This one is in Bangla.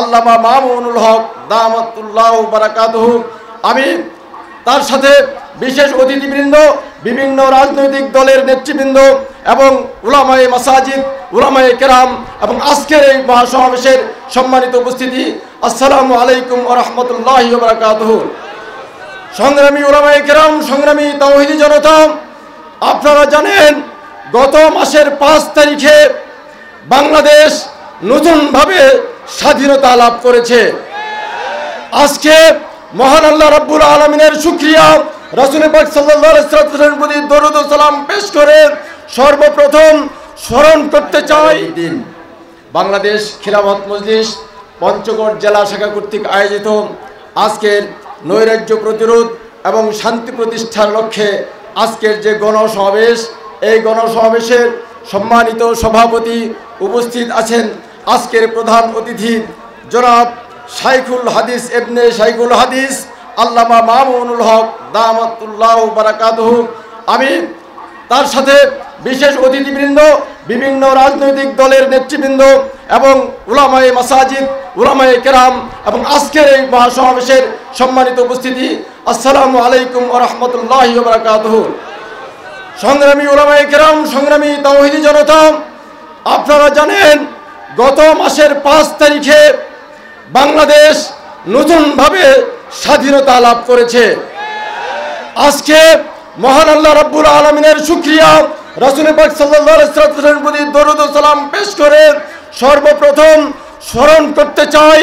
আল্লামা মামুনুল হক দামাতুল্লাহ বারাকাতুহু। আমি তার সাথে বিশেষ অতিথিবৃন্দ, বিভিন্ন রাজনৈতিক দলের নেতৃবৃন্দ এবং উলামায়ে মাসাজিদ, উলামায়ে কেরাম এবং আজকের এই মহাসমাবেশের সম্মানিত উপস্থিতি, আসসালামু আলাইকুম ওয়া রাহমাতুল্লাহি ওয়া বারাকাতুহু। সংগ্রামী উলামায়ে কেরাম, সংগ্রামী তাওহীদি জনতা, আপনারা জানেন গত মাসের 5 তারিখে বাংলাদেশ নতুনভাবে স্বাধীনতা লাভ করেছে। আজকে মহান আল্লাহ রাব্বুল আলামিনের শুকরিয়া, রাসূল পাক সাল্লাল্লাহু আলাইহি ওয়াসাল্লামের প্রতি দরুদ ও সালাম পেশ করে সর্বপ্রথম স্মরণ করতে চাই দিন বাংলাদেশ খিলাফত মজলিস পঞ্চগড় জেলা শাখা কর্তৃক আয়োজিত আজকের নৈরাজ্য প্রতিরোধ এবং শান্তি প্রতিষ্ঠার লক্ষ্যে আজকের যে গণসমাবেশ, এই গণসমাবেশের সম্মানিত সভাপতি উপস্থিত আছেন আজকের প্রধান অতিথি জনাব শাইখুল হাদিস ইবনে শাইখুল হাদিস আল্লামা মামুনুল হক দামাতুল্লাহ বারাকাতুহু। আমি তার সাথে বিশেষ অতিথিবৃন্দ, বিভিন্ন রাজনৈতিক দলের নেতৃবৃন্দ এবং উলামায়ে মাসাজিদ, উলামায়ে কেরাম এবং আজকের এই মহাসমাবেশের সম্মানিত উপস্থিতি, আসসালামু আলাইকুম ওয়া রাহমাতুল্লাহি ওয়া বারাকাতুহু। সংগ্রামী উলামায়ে কেরাম, সংগ্রামী তাওহীদি জনতা, আপনারা জানেন গত মাসের 5 তারিখে বাংলাদেশ নতুনভাবে স্বাধীনতা লাভ করেছে। আজকে মহান আল্লাহ রাব্বুল আলামিনের শুকরিয়া, রাসূল পাক সাল্লাল্লাহু আলাইহি ওয়াসাল্লামের প্রতি দরুদ ও সালাম পেশ করে সর্বপ্রথম স্মরণ করতে চাই